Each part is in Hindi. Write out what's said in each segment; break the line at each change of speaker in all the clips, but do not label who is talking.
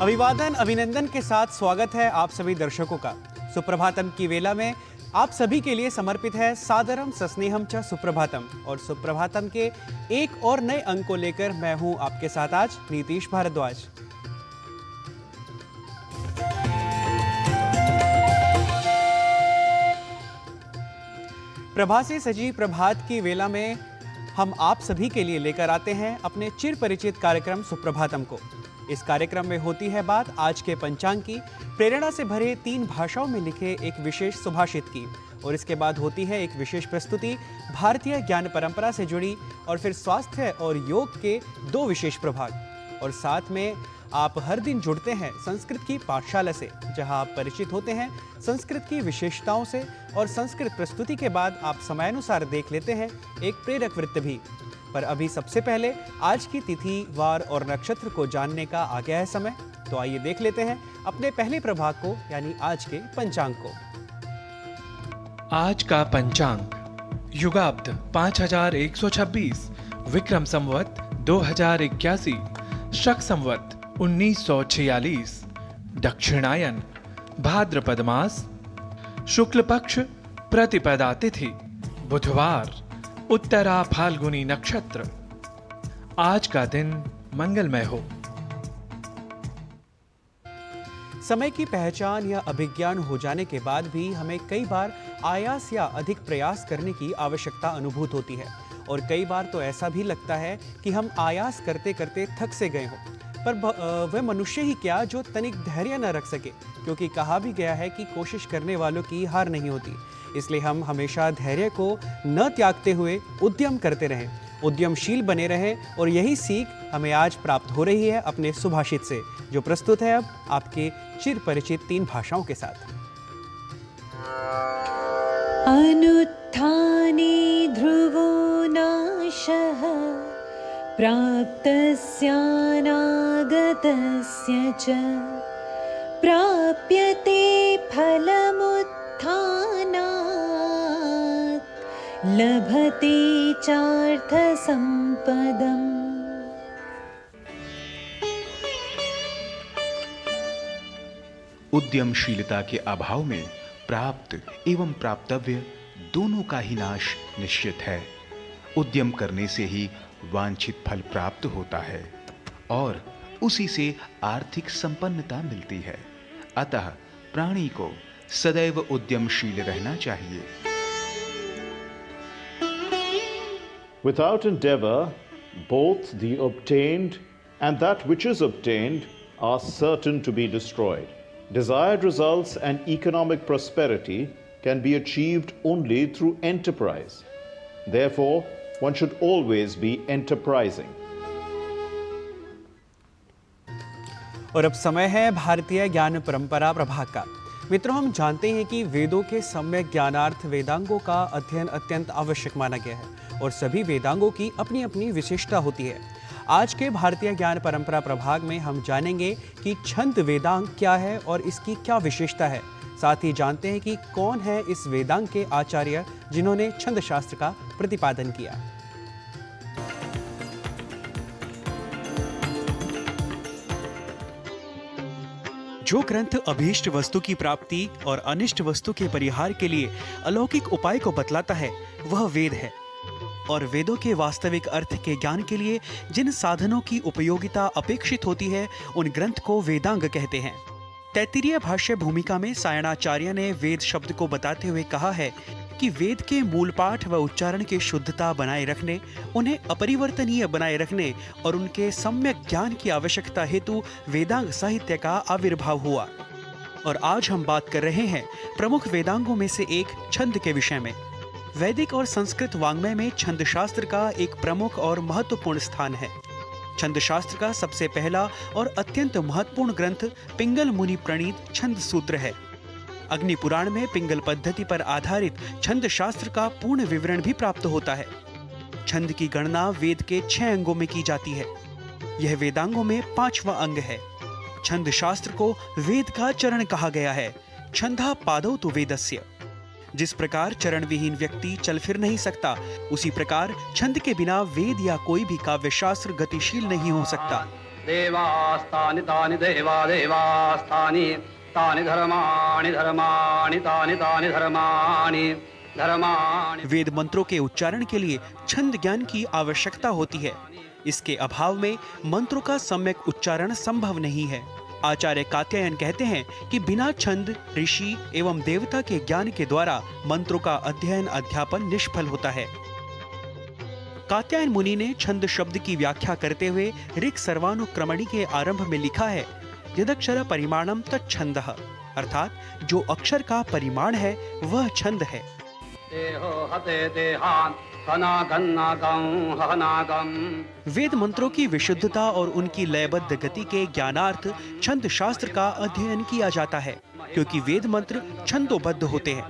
अभिवादन अभिनंदन के साथ स्वागत है आप सभी दर्शकों का। सुप्रभातम की वेला में आप सभी के लिए समर्पित है सादरम सस्नेहम च सुप्रभातम। और सुप्रभातम के एक और नए अंक को लेकर मैं हूं आपके साथ आज नीतीश भारद्वाज। प्रभा से सजी प्रभात की वेला में हम आप सभी के लिए लेकर आते हैं अपने चिर परिचित कार्यक्रम सुप्रभातम को। इस कार्यक्रम में होती है बात आज के पंचांग की, प्रेरणा से भरे 3 भाषाओं में लिखे एक विशेष सुभाषित की, और इसके बाद होती है एक विशेष प्रस्तुति भारतीय ज्ञान परंपरा से जुड़ी, और फिर स्वास्थ्य और योग के 2 विशेष प्रभाग। और साथ में आप हर दिन जुड़ते हैं संस्कृत की पाठशाला से, जहां आप परिचित होते हैं संस्कृत की विशेषताओं से, और संस्कृत प्रस्तुति के बाद आप समयानुसार देख लेते हैं एक प्रेरक वृत्त भी। पर अभी सबसे पहले आज की तिथि, वार और नक्षत्र को जानने का आ गया है समय, तो आइए देख लेते हैं अपने पहले प्रभाग को, यानी आज के पंचांग को।
आज का पंचांग युगाब्द 5126, विक्रम संवत 2081, शक संवत 1946, दक्षिणायन, भाद्रपद मास, शुक्ल पक्ष, प्रतिपदा तिथि, बुधवार, उत्तरा फाल्गुनी नक्षत्र। आज का दिन मंगलमय हो।
समय की पहचान या अभिज्ञान हो जाने के बाद भी हमें कई बार आयास या अधिक प्रयास करने की आवश्यकता अनुभूत होती है, और कई बार तो ऐसा भी लगता है कि हम आयास करते करते थक से गए हों। पर वह मनुष्य ही क्या जो तनिक धैर्य न रख सके, क्योंकि कहा भी गया है कि कोशिश करने वालों की हार नहीं होती। इसलिए हम हमेशा धैर्य को न त्यागते हुए उद्यम करते रहें, उद्यमशील बने रहें, और यही सीख हमें आज प्राप्त हो रही है अपने सुभाषित से, जो प्रस्तुत है अब आपके चिर परिचित 3 भाषाओं के साथ।
अनुत्थाने ध्रुवो नाशः प्राप्तस्यानागतस्य च प्राप्यते फलमुत्थानात् लभते चार्थसम्पदम्।
उद्यमशीलता के अभाव में प्राप्त एवं प्राप्तव्य दोनों का ही नाश निश्चित है। उद्यम करने से ही वांछित फल प्राप्त होता है और उसी से आर्थिक संपन्नता मिलती है। अतः प्राणी को सदैव उद्यमशील रहना चाहिए।
Without endeavor, both the obtained and that which is obtained are certain to be destroyed. Desired results and economic prosperity can be achieved only through enterprise. Therefore, one should always be enterprising.
और अब समय है भारतीय ज्ञान परंपरा प्रभाग का। मित्रों, हम जानते हैं कि वेदों के सम्यक ज्ञानार्थ वेदांगों का अध्ययन अत्यंत आवश्यक माना गया है, और सभी वेदांगों की अपनी अपनी विशेषता होती है। आज के भारतीय ज्ञान परंपरा प्रभाग में हम जानेंगे कि छंद वेदांग क्या है और इसकी क्या विशेषता है। साथ ही जानते हैं कि कौन है इस वेदांग के आचार्य जिन्होंने छंद शास्त्र का प्रतिपादन किया। जो ग्रंथ अभीष्ट वस्तु की प्राप्ति और अनिष्ट वस्तु के परिहार के लिए अलौकिक उपाय को बतलाता है, वह वेद है। और वेदों के वास्तविक अर्थ के ज्ञान के लिए जिन साधनों की उपयोगिता अपेक्षित होती है, उन ग्रंथ को वेदांग कहते हैं। तैत्तिरीय भाष्य भूमिका में सायणाचार्य ने वेद शब्द को बताते हुए कहा है कि वेद के मूल पाठ व उच्चारण की शुद्धता बनाए रखने, उन्हें अपरिवर्तनीय बनाए रखने और उनके सम्यक ज्ञान की आवश्यकता हेतु वेदांग साहित्य का आविर्भाव हुआ। और आज हम बात कर रहे हैं प्रमुख वेदांगों में से एक छंद के विषय में। वैदिक और संस्कृत वाङ्मय में छंद शास्त्र का एक प्रमुख और महत्वपूर्ण स्थान है। छंद शास्त्र का सबसे पहला और अत्यंत महत्वपूर्ण ग्रंथ पिंगल मुनि प्रणीत छंद सूत्र है। अग्नि पुराण में पिंगल पद्धति पर आधारित छंद शास्त्र का पूर्ण विवरण भी प्राप्त होता है। छंद की गणना वेद के 6 अंगों में की जाती है। यह वेदांगों में 5वां अंग है। छंद शास्त्र को वेद का चरण कहा गया है। छंदा पादौ तु वेदस्य। जिस प्रकार चरण विहीन व्यक्ति चल फिर नहीं सकता, उसी प्रकार छंद के बिना वेद या कोई भी काव्य शास्त्र गतिशील नहीं हो सकता।
देवास्तानि तानि देवा देवास्तानि तानि धर्माणि धर्माणि तानि तानि धर्माणि धर्माणि।
वेद मंत्रों के उच्चारण के लिए छंद ज्ञान की आवश्यकता होती है। इसके अभाव में मंत्रों का सम्यक उच्चारण संभव नहीं है। आचार्य कात्यायन कहते हैं कि बिना छंद, ऋषि एवं देवता के ज्ञान के द्वारा मंत्रों का अध्ययन अध्यापन निष्फल होता है। कात्यायन मुनि ने छंद शब्द की व्याख्या करते हुए ऋक् सर्वानुक्रमणि के आरंभ में लिखा है, यदक्षर परिमाणम तच्छंदः, अर्थात जो अक्षर का परिमाण है वह छंद है। वेद मंत्रों की विशुद्धता और उनकी लयबद्ध गति के ज्ञानार्थ छंद शास्त्र का अध्ययन किया जाता है, क्योंकि वेद मंत्र छंदोबद्ध होते हैं।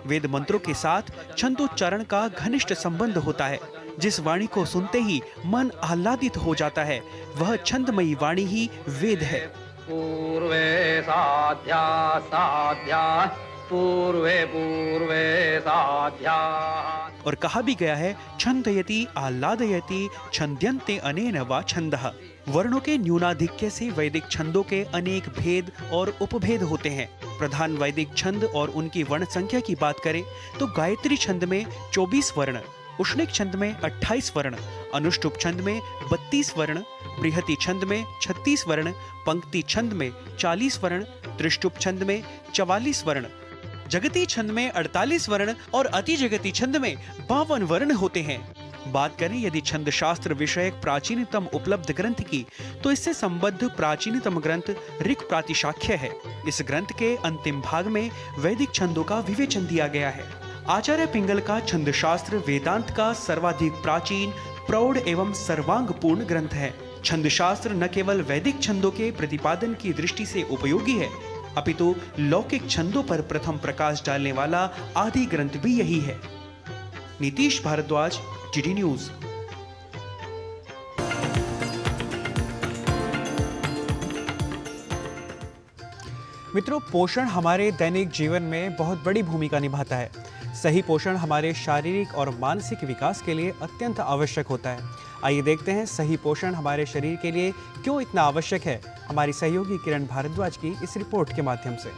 वेद मंत्रों के साथ छंदोच्चारण का घनिष्ठ संबंध होता है। जिस वाणी को सुनते ही मन आह्लादित हो जाता है, वह छंदमयी वाणी ही वेद है।
पूर्वे साध्या साध्या पूर्वे पूर्वे साध्या।
और कहा भी गया है, छंदयति आह्लादयति छंद्यन्ते अनेन वा छंदः। वर्णों के न्यूनाधिक्य से वैदिक छंदों के अनेक भेद और उपभेद होते हैं। प्रधान वैदिक छंद और उनकी वर्ण संख्या की बात करें तो गायत्री छंद में 24 वर्ण, उष्णिक छंद में 28 वर्ण, अनुष्टुप छंद में 32 वर्ण, बृहति छंद में 36 वर्ण, पंक्ति छंद में 40 वर्ण, त्रिष्टुप छंद में 44 वर्ण, जगती छंद में 48 वर्ण और अति जगती छंद में 52 वर्ण होते हैं। बात करें यदि छंद शास्त्र विषयक प्राचीनतम उपलब्ध ग्रंथ की, तो इससे संबद्ध प्राचीनतम ग्रंथ ऋक् प्रातिशाख्य है। इस ग्रंथ के अंतिम भाग में वैदिक छंदों का विवेचन दिया गया है। आचार्य पिंगल का छंद शास्त्र वेदांत का सर्वाधिक प्राचीन, प्रौढ़ एवं सर्वांगपूर्ण ग्रंथ है। छंद शास्त्र न केवल वैदिक छंदों के प्रतिपादन की दृष्टि से उपयोगी है, अपितु लौकिक छंदों पर प्रथम प्रकाश डालने वाला आदि ग्रंथ भी यही है। Nitish Bharadwaj, GD news. मित्रों, पोषण हमारे दैनिक जीवन में बहुत बड़ी भूमिका निभाता है। सही पोषण हमारे शारीरिक और मानसिक विकास के लिए अत्यंत आवश्यक होता है। आइए देखते हैं सही पोषण हमारे शरीर के लिए क्यों इतना आवश्यक है, हमारी सहयोगी किरण भारद्वाज की इस रिपोर्ट के माध्यम से।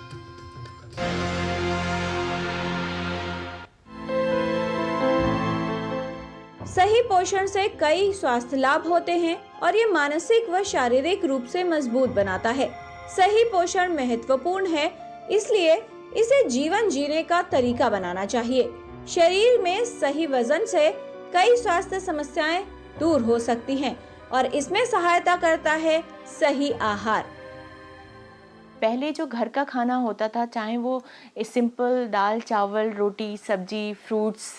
सही पोषण से कई स्वास्थ्य लाभ होते हैं और ये मानसिक व शारीरिक रूप से मजबूत बनाता है। सही पोषण महत्वपूर्ण है, इसलिए इसे जीवन जीने का तरीका बनाना चाहिए। शरीर में सही वजन से कई स्वास्थ्य समस्याएं दूर हो सकती हैं और इसमें सहायता करता है सही आहार।
पहले जो घर का खाना होता था, चाहे वो सिंपल दाल चावल रोटी सब्जी फ्रूट्स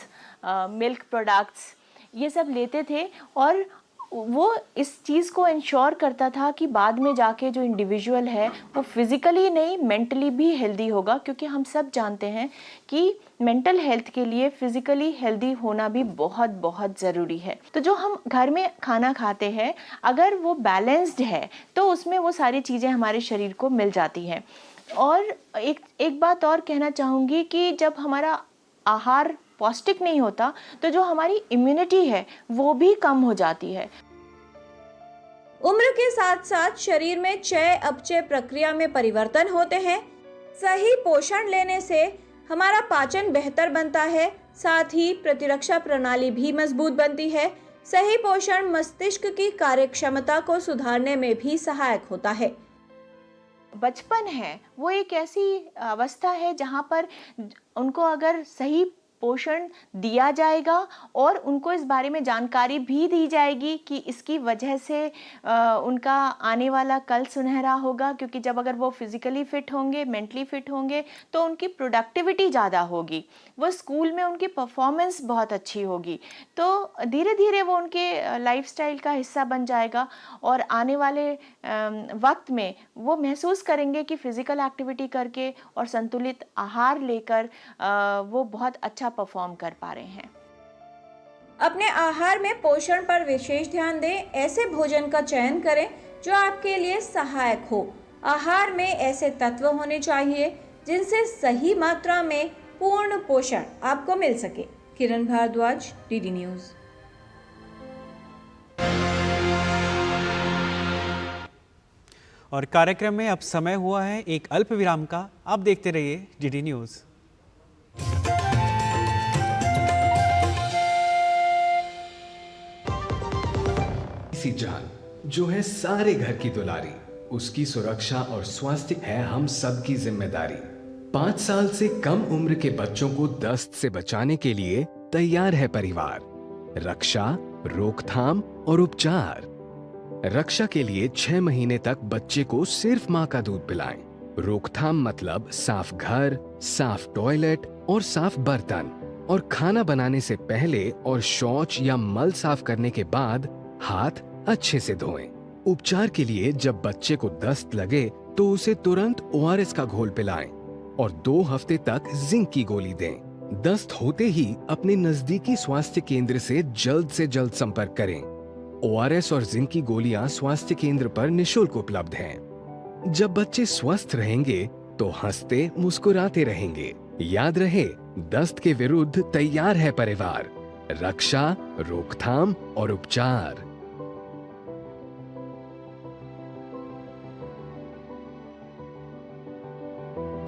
मिल्क प्रोडक्ट्स ये सब लेते थे और वो इस चीज़ को इंश्योर करता था कि बाद में जाके जो इंडिविजुअल है वो फिज़िकली नहीं मेंटली भी हेल्दी होगा, क्योंकि हम सब जानते हैं कि मेंटल हेल्थ के लिए फिज़िकली हेल्दी होना भी बहुत बहुत ज़रूरी है। तो जो हम घर में खाना खाते हैं अगर वो बैलेंस्ड है तो उसमें वो सारी चीज़ें हमारे शरीर को मिल जाती हैं। और एक बात और कहना चाहूँगी कि जब हमारा आहार पौष्टिक नहीं होता तो जो हमारी इम्यूनिटी है वो भी कम हो जाती है।
उम्र के साथ साथ शरीर में चय अपचय प्रक्रिया में परिवर्तन होते हैं। सही पोषण लेने से हमारा पाचन बेहतर बनता है, साथ ही प्रतिरक्षा प्रणाली भी मजबूत बनती है। सही पोषण मस्तिष्क की कार्यक्षमता को सुधारने में भी सहायक होता है।
बचपन है वो एक ऐसी अवस्था है जहाँ पर उनको अगर सही पोषण दिया जाएगा और उनको इस बारे में जानकारी भी दी जाएगी कि इसकी वजह से उनका आने वाला कल सुनहरा होगा, क्योंकि जब अगर वो फिज़िकली फ़िट होंगे मेंटली फ़िट होंगे तो उनकी प्रोडक्टिविटी ज़्यादा होगी, वो स्कूल में उनकी परफॉर्मेंस बहुत अच्छी होगी, तो धीरे धीरे वो उनके लाइफस्टाइल का हिस्सा बन जाएगा और आने वाले वक्त में वो महसूस करेंगे कि फ़िज़िकल एक्टिविटी करके और संतुलित आहार लेकर वो बहुत अच्छा परफॉर्म कर पा रहे हैं।
अपने आहार में पोषण पर विशेष ध्यान दें। ऐसे भोजन का चयन करें जो आपके लिए सहायक हो। आहार में ऐसे तत्व होने चाहिए जिनसे सही मात्रा में पूर्ण पोषण आपको मिल सके। किरण भारद्वाज, डीडी न्यूज।
और कार्यक्रम में अब समय हुआ है एक अल्प विराम का। आप देखते रहिए डीडी न्यूज।
इसी जान जो है सारे घर की दुलारी, उसकी सुरक्षा और स्वास्थ्य है हम सबकी जिम्मेदारी। 5 साल से कम उम्र के बच्चों को दस्त से बचाने के लिए तैयार है परिवार। रक्षा, रोकथाम और उपचार। रक्षा के लिए 6 महीने तक बच्चे को सिर्फ माँ का दूध पिलाएं। रोकथाम मतलब साफ घर, साफ टॉयलेट और साफ बर्तन, और खाना बनाने से पहले और शौच या मल साफ करने के बाद हाथ अच्छे से धोएं। उपचार के लिए जब बच्चे को दस्त लगे तो उसे तुरंत ORS का घोल पिलाएं और 2 हफ्ते तक जिंक की गोली दें। दस्त होते ही अपने नजदीकी स्वास्थ्य केंद्र से जल्द संपर्क करें। ORS और जिंक की गोलियां स्वास्थ्य केंद्र पर निशुल्क उपलब्ध हैं। जब बच्चे स्वस्थ रहेंगे तो हंसते मुस्कुराते रहेंगे। याद रहे, दस्त के विरुद्ध तैयार है परिवार। रक्षा, रोकथाम और उपचार।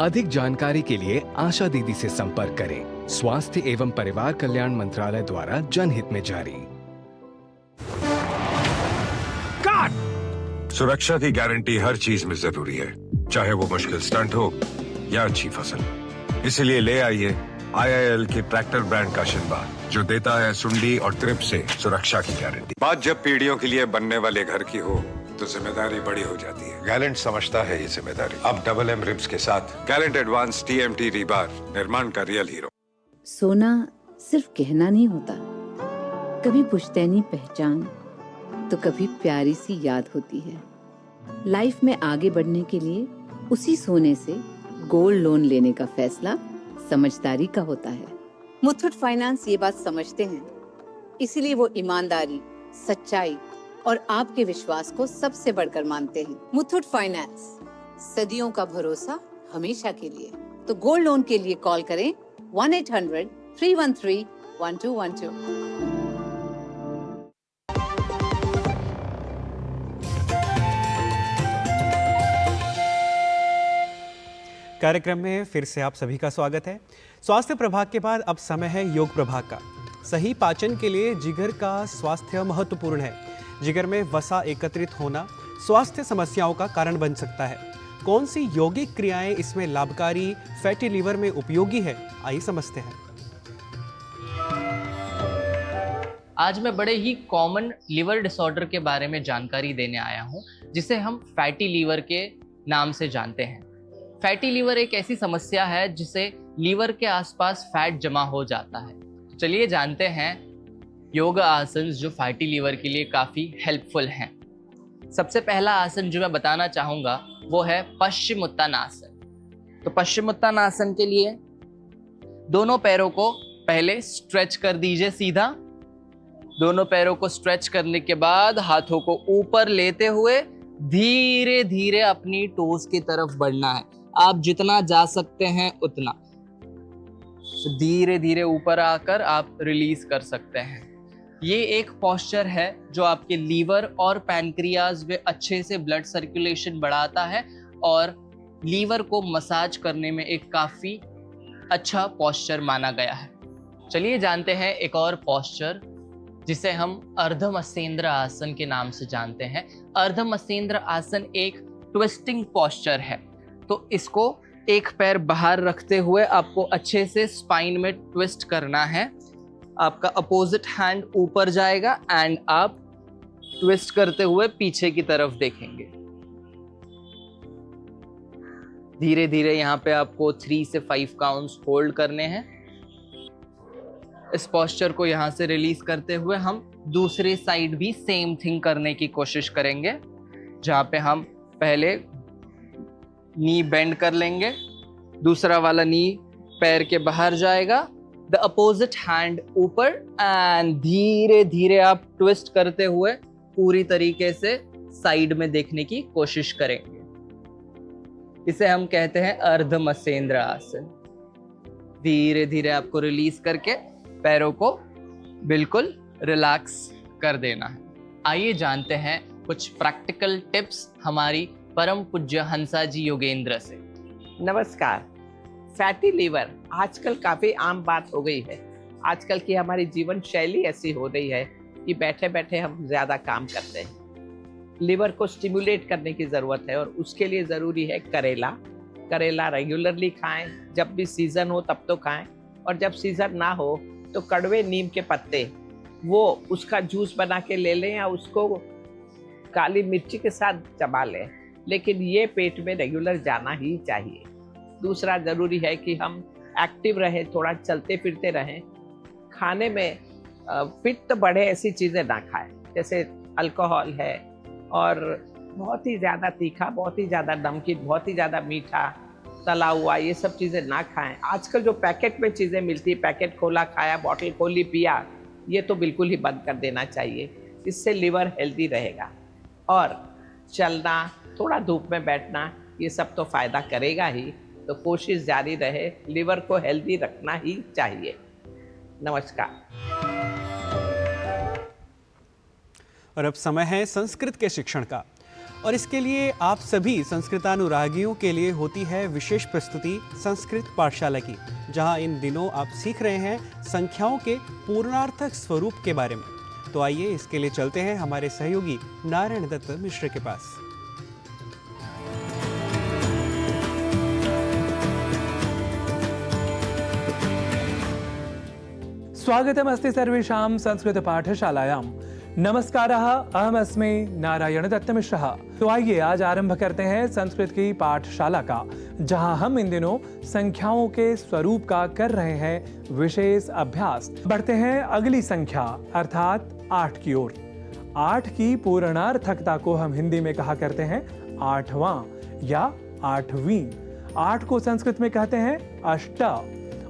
अधिक जानकारी के लिए आशा दीदी से संपर्क करें। स्वास्थ्य एवं परिवार कल्याण मंत्रालय द्वारा जनहित में जारी।
सुरक्षा की गारंटी हर चीज में जरूरी है, चाहे वो मुश्किल स्टंट हो या अच्छी फसल। इसलिए ले आइए IIL के ट्रैक्टर ब्रांड का शिनबार, जो देता है सुंडी और ट्रिप से सुरक्षा की गारंटी। बात जब पीढ़ियों के लिए बनने वाले घर की हो तो जिम्मेदारी बड़ी हो जाती है। गैलेंट समझता है ये जिम्मेदारी। अब MM रिब्स के साथ गैलेंट एडवांस TMT रीबार, निर्माण का रियल हीरो।
सोना सिर्फ गहना नहीं होता, कभी पुश्तैनी पहचान तो कभी प्यारी सी याद होती है। लाइफ में आगे बढ़ने के लिए उसी सोने से गोल्ड लोन लेने का फैसला समझदारी का होता है। मुथूट फाइनेंस ये बात समझते हैं, इसीलिए वो ईमानदारी, सच्चाई और आपके विश्वास को सबसे बढ़कर मानते हैं। मुथूट फाइनेंस, सदियों का भरोसा हमेशा के लिए। तो गोल्ड लोन के लिए कॉल करें 1-800-313-1212।
कार्यक्रम में फिर से आप सभी का स्वागत है। स्वास्थ्य प्रभाग के बाद अब समय है योग प्रभाग का। सही पाचन के लिए जिगर का स्वास्थ्य महत्वपूर्ण है। जिगर में वसा एकत्रित होना स्वास्थ्य समस्याओं का कारण बन सकता है। कौन सी यौगिक क्रियाएं इसमें लाभकारी, फैटी लीवर में उपयोगी है, आइए समझते हैं।
आज मैं बड़े ही कॉमन लिवर डिसऑर्डर के बारे में जानकारी देने आया हूं, जिसे हम फैटी लीवर के नाम से जानते हैं। फैटी लीवर एक ऐसी समस्या है जिसे लीवर के आसपास फैट जमा हो जाता है। चलिए जानते हैं योग आसन जो फैटी लीवर के लिए काफ़ी हेल्पफुल हैं। सबसे पहला आसन जो मैं बताना चाहूँगा वो है पश्चिमोत्तानासन। तो पश्चिमोत्तानासन के लिए दोनों पैरों को पहले स्ट्रेच कर दीजिए सीधा। दोनों पैरों को स्ट्रेच करने के बाद हाथों को ऊपर लेते हुए धीरे धीरे अपनी टोज की तरफ बढ़ना है। आप जितना जा सकते हैं उतना धीरे धीरे ऊपर आकर आप रिलीज कर सकते हैं। ये एक पोस्चर है जो आपके लीवर और पैनक्रियाज में अच्छे से ब्लड सर्कुलेशन बढ़ाता है और लीवर को मसाज करने में एक काफ़ी अच्छा पोस्चर माना गया है। चलिए जानते हैं एक और पोस्चर जिसे हम अर्धमसेंद्र आसन के नाम से जानते हैं। अर्धमसेंद्र आसन एक ट्विस्टिंग पोस्चर है। तो इसको एक पैर बाहर रखते हुए आपको अच्छे से स्पाइन में ट्विस्ट करना है। आपका अपोजिट हैंड ऊपर जाएगा एंड आप ट्विस्ट करते हुए पीछे की तरफ देखेंगे। धीरे धीरे यहाँ पे आपको 3 से 5 काउंट्स होल्ड करने हैं। इस पोस्चर को यहाँ से रिलीज करते हुए हम दूसरे साइड भी सेम थिंग करने की कोशिश करेंगे, जहाँ पे हम पहले नी बेंड कर लेंगे, दूसरा वाला नी पैर के बाहर जाएगा, द अपोजिट हैंड ऊपर एंड धीरे धीरे आप ट्विस्ट करते हुए पूरी तरीके से साइड में देखने की कोशिश करेंगे। इसे हम कहते हैं अर्धमसेंद्र आसन। धीरे धीरे आपको रिलीज करके पैरों को बिल्कुल रिलैक्स कर देना है। आइए जानते हैं कुछ प्रैक्टिकल टिप्स हमारी परम पूज्य हंसा जी योगेंद्र से।
नमस्कार। फैटी लीवर आजकल काफ़ी आम बात हो गई है। आजकल की हमारी जीवन शैली ऐसी हो गई है कि बैठे बैठे हम ज़्यादा काम करते हैं। लीवर को स्टिमुलेट करने की ज़रूरत है और उसके लिए ज़रूरी है करेला। करेला रेगुलरली खाएं, जब भी सीज़न हो तब तो खाएं, और जब सीज़न ना हो तो कड़वे नीम के पत्ते वो उसका जूस बना के ले लें या उसको काली मिर्ची के साथ चबा लें, लेकिन ये पेट में रेगुलर जाना ही चाहिए। दूसरा ज़रूरी है कि हम एक्टिव रहें, थोड़ा चलते फिरते रहें। खाने में पित्त बढ़े ऐसी चीज़ें ना खाएं, जैसे अल्कोहल है और बहुत ही ज़्यादा तीखा, बहुत ही ज़्यादा नमकीन, बहुत ही ज़्यादा मीठा, तला हुआ, ये सब चीज़ें ना खाएं। आजकल जो पैकेट में चीज़ें मिलती है, पैकेट खोला खाया, बॉटल खोली पिया, ये तो बिल्कुल ही बंद कर देना चाहिए। इससे लिवर हेल्दी रहेगा। और चलना, थोड़ा धूप में बैठना, ये सब तो फ़ायदा करेगा ही। तो कोशिश जारी रहे, लिवर को हेल्दी रखना ही चाहिए। नमस्कार।
और अब समय है संस्कृत के शिक्षण का, और इसके लिए आप सभी संस्कृतानुरागियों के लिए होती है विशेष प्रस्तुति संस्कृत पाठशाला की, जहां इन दिनों आप सीख रहे हैं संख्याओं के पूर्णार्थक स्वरूप के बारे में। तो आइए इसके लिए चलते हैं हमारे सहयोगी नारायण दत्त मिश्र के पास।
स्वागतमस्ति सर्वेषां संस्कृत पाठशालायां। नमस्कारः, अहमस्मि नारायण दत्त मिश्रः। तो आइए आज आरंभ करते हैं संस्कृत की पाठशाला का, जहां हम इन दिनों संख्याओं के स्वरूप का कर रहे हैं विशेष अभ्यास। बढ़ते हैं अगली संख्या अर्थात 8 की ओर। 8 की पूर्णार्थकता को हम हिंदी में कहा करते हैं आठवां या आठवीं। 8 को संस्कृत में कहते हैं अष्ट,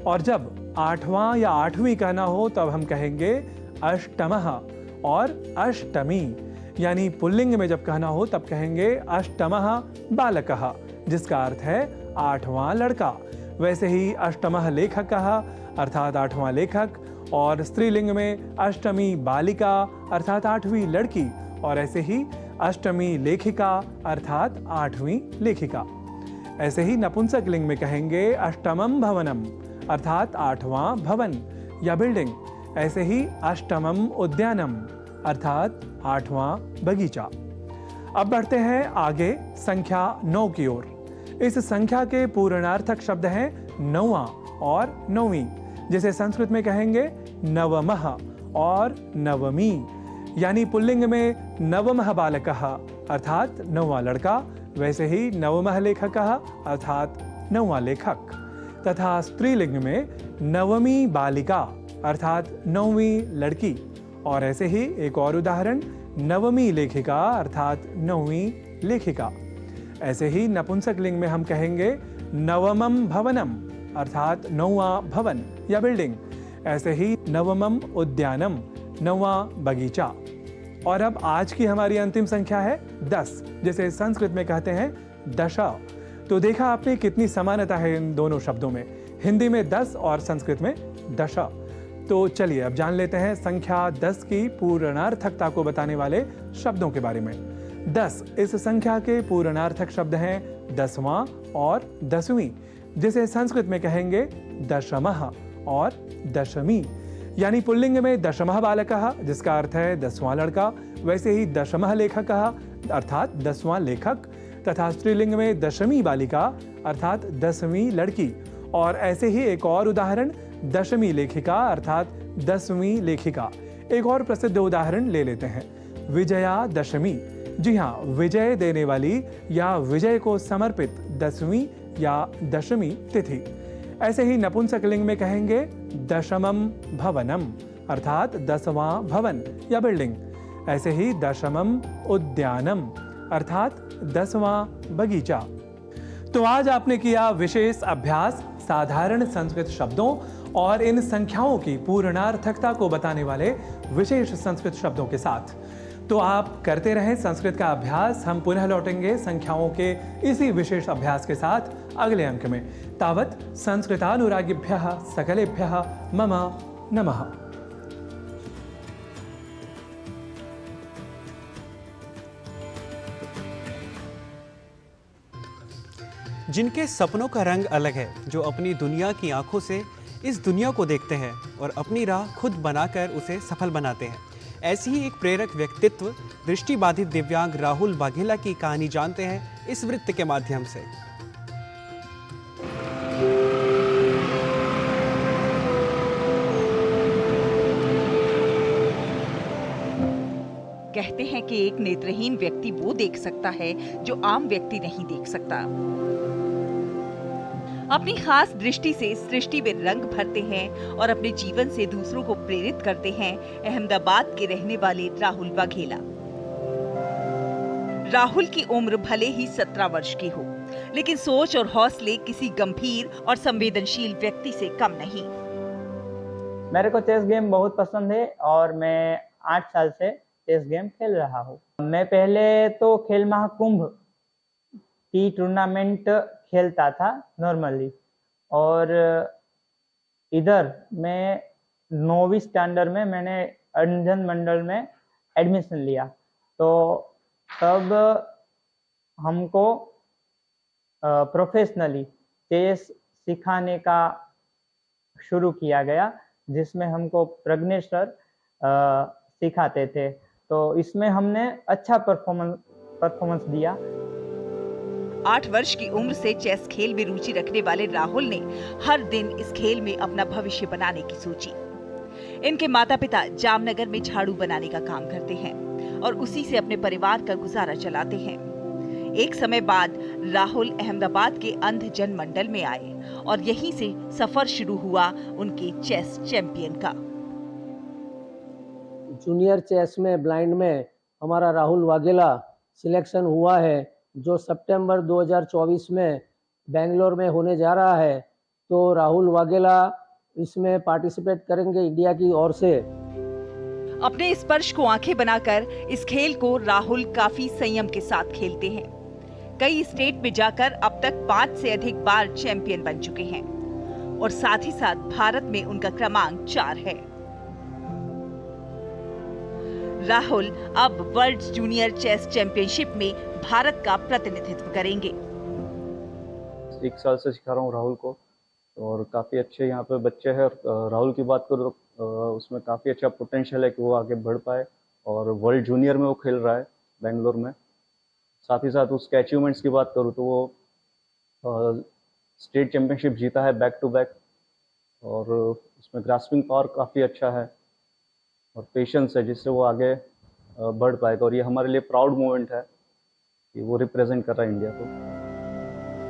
और जब आठवां या आठवीं कहना हो तब हम कहेंगे अष्टमः और अष्टमी, यानी पुल्लिंग में जब कहना हो तब कहेंगे अष्टमः बालकः, जिसका अर्थ है 8वां लड़का। वैसे ही अष्टमः लेखकः अर्थात 8वां लेखक, और स्त्रीलिंग में अष्टमी बालिका अर्थात 8वीं लड़की, और ऐसे ही अष्टमी लेखिका अर्थात 8वीं लेखिका। ऐसे ही नपुंसक लिंग में कहेंगे अष्टमम भवनम अर्थात 8वां भवन या बिल्डिंग। ऐसे ही अष्टमम उद्यानम अर्थात 8वां बगीचा। अब बढ़ते हैं आगे संख्या 9 की ओर। इस संख्या के पूर्णार्थक शब्द हैं नौवां और नौवीं, जिसे संस्कृत में कहेंगे नवमः और नवमी, यानी पुल्लिंग में नवमः बालकः अर्थात 9वां लड़का, वैसे ही नवमः लेखकः अर्थात 9वां लेखक, तथा स्त्रीलिंग में नवमी बालिका अर्थात 9वीं लड़की, और ऐसे ही एक और उदाहरण नवमी लेखिका अर्थात 9वीं लेखिका। ऐसे ही नपुंसक लिंग में हम कहेंगे नवमम भवनम अर्थात 9वां भवन या बिल्डिंग। ऐसे ही नवमम उद्यानम 9वां बगीचा। और अब आज की हमारी अंतिम संख्या है 10, जिसे संस्कृत में कहते हैं दश। तो देखा आपने कितनी समानता है इन दोनों शब्दों में, हिंदी में 10 और संस्कृत में दश। तो चलिए अब जान लेते हैं संख्या 10 की पूर्णार्थकता को बताने वाले शब्दों के बारे में। 10 इस संख्या के पूर्णार्थक शब्द हैं 10वां और 10वीं, जिसे संस्कृत में कहेंगे दशमः और दशमी, यानी पुल्लिंग में दशमः बालकः जिसका अर्थ है 10वां लड़का, वैसे ही दशमः लेखकः अर्थात 10वां लेखक, तथा स्त्रीलिंग में दशमी बालिका अर्थात 10वीं लड़की। और ऐसे ही एक और उदाहरण दशमी लेखिका अर्थात 10वीं लेखिका। एक और प्रसिद्ध उदाहरण ले लेते हैं, विजया दशमी। जी हाँ, विजय देने वाली या विजय को समर्पित 10वीं या दशमी तिथि। ऐसे ही नपुंसक लिंग में कहेंगे दशमम भवनम अर्थात 10वां भवन या बिल्डिंग। ऐसे ही दशमम उद्यानम अर्थात 10वां बगीचा। तो आज आपने किया विशेष अभ्यास साधारण संस्कृत शब्दों और इन संख्याओं की पूर्णार्थकता को बताने वाले विशेष संस्कृत शब्दों के साथ। तो आप करते रहें संस्कृत का अभ्यास। हम पुनः लौटेंगे संख्याओं के इसी विशेष अभ्यास के साथ अगले अंक में। तावत् संस्कृतानुरागिभ्यः सकलेभ्यः मम नमः।
जिनके सपनों का रंग अलग है, जो अपनी दुनिया की आंखों से इस दुनिया को देखते हैं और अपनी राह खुद बनाकर उसे सफल बनाते हैं। ऐसी ही एक प्रेरक व्यक्तित्व दृष्टिबाधित दिव्यांग राहुल वाघेला की कहानी जानते हैं इस वृत्त के माध्यम से।
कहते हैं कि एक नेत्रहीन व्यक्ति वो देख सकता है जो आम व्यक्ति नहीं देख सकता। अपनी खास दृष्टि से सृष्टि में रंग भरते हैं और अपने जीवन से दूसरों को प्रेरित करते हैं अहमदाबाद के रहने वाले राहुल वाघेला। राहुल की उम्र भले ही 17 वर्ष की हो, लेकिन सोच और हौसले किसी गंभीर और संवेदनशील व्यक्ति से कम नहीं।
मेरे को चेस गेम बहुत पसंद है और मैं 8 साल से चेस गेम खेल रहा हूँ। मैं पहले तो खेल महाकुंभ की टूर्नामेंट खेलता था नॉर्मली, और इधर मैं 9वीं स्टैंडर्ड में मैंने अंजन मंडल में एडमिशन लिया। तो तब हमको प्रोफेशनली चेस सिखाने का शुरू किया गया, जिसमें हमको प्रज्ञेश सर सिखाते थे। तो इसमें हमने अच्छा परफॉर्मेंस दिया।
8 वर्ष की उम्र से चेस खेल में रुचि रखने वाले राहुल ने हर दिन इस खेल में अपना भविष्य बनाने की सोची। इनके माता पिता जामनगर में झाड़ू बनाने का काम करते हैं और उसी से अपने परिवार का गुजारा चलाते हैं। एक समय बाद राहुल अहमदाबाद के अंधजन मंडल में आए और यहीं से सफर शुरू हुआ उनके चेस चैंपियन का।
जूनियर चेस में ब्लाइंड में हमारा राहुल वाघेला सिलेक्शन हुआ है, जो सितंबर 2024 में बेंगलोर में होने जा रहा है। तो राहुल वाघेला इसमें पार्टिसिपेट करेंगे इंडिया की ओर से।
अपने स्पर्श को आंखें बनाकर इस खेल को राहुल काफी संयम के साथ खेलते हैं। कई स्टेट में जाकर अब तक 5 से अधिक बार चैंपियन बन चुके हैं और साथ ही साथ भारत में उनका क्रमांक 4 है। राहुल अब वर्ल्ड जूनियर चेस चैंपियनशिप में भारत का प्रतिनिधित्व करेंगे।
1 साल से सिखा रहा हूँ राहुल को, और काफ़ी अच्छे यहाँ पे बच्चे हैं। राहुल की बात करूँ तो उसमें काफ़ी अच्छा पोटेंशियल है कि वो आगे बढ़ पाए, और वर्ल्ड जूनियर में वो खेल रहा है बेंगलोर में। साथ ही साथ उसके अचीवमेंट्स की बात करूँ तो वो स्टेट चैम्पियनशिप जीता है बैक टू बैक, और उसमें ग्रास्पिंग पावर काफ़ी अच्छा है और पेशेंस है, जिससे वो आगे बढ़ पाएगा। और ये हमारे लिए प्राउड मोमेंट है कि वो रिप्रेजेंट कर रहा है इंडिया को।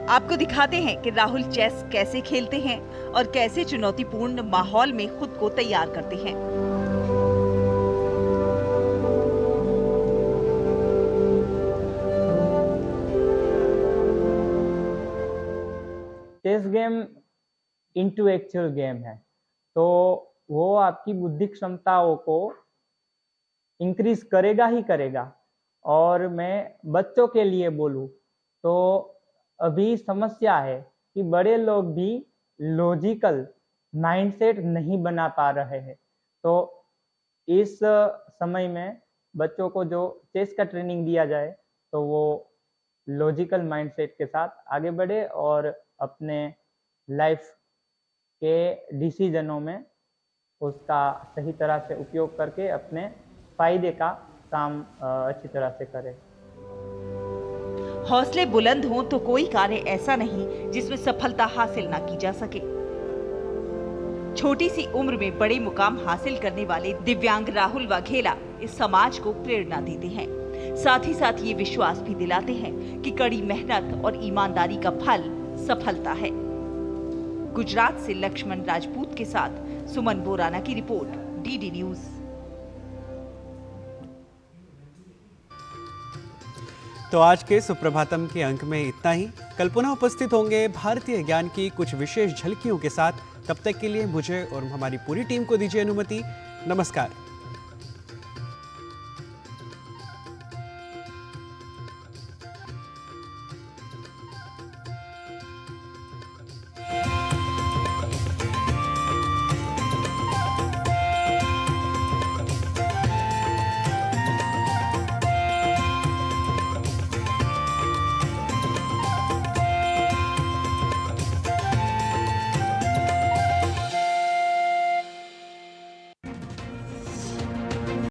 आपको दिखाते हैं कि राहुल चेस कैसे खेलते हैं और कैसे चुनौतीपूर्ण माहौल में खुद को तैयार करते हैं।
चेस गेम इंटेलेक्चुअल गेम है, तो वो आपकी बुद्धिक क्षमताओं को इंक्रीज करेगा ही करेगा। और मैं बच्चों के लिए बोलूं तो अभी समस्या है कि बड़े लोग भी लॉजिकल माइंडसेट नहीं बना पा रहे हैं। तो इस समय में बच्चों को जो चेस का ट्रेनिंग दिया जाए तो वो लॉजिकल माइंडसेट के साथ आगे बढ़े और अपने लाइफ के डिसीजनों में उसका सही तरह से उपयोग करके अपने फायदे का काम अच्छी तरह से करे।
हौसले बुलंद हों तो कोई कार्य ऐसा नहीं जिसमें सफलता हासिल ना की जा सके। छोटी सी उम्र में बड़े मुकाम हासिल करने वाले दिव्यांग राहुल वाघेला इस समाज को प्रेरणा देते हैं। साथ ही साथ ये विश्वास भी दिलाते हैं कि कड़ी मेहनत और ईमानदारी का फल सफलता है। गुजरात से लक्ष्मण राजपूत के साथ सुमन बोराना की रिपोर्ट, डीडी न्यूज।
तो आज के सुप्रभातम के अंक में इतना ही। कल पुनः उपस्थित होंगे भारतीय ज्ञान की कुछ विशेष झलकियों के साथ। तब तक के लिए मुझे और हमारी पूरी टीम को दीजिए अनुमति। नमस्कार।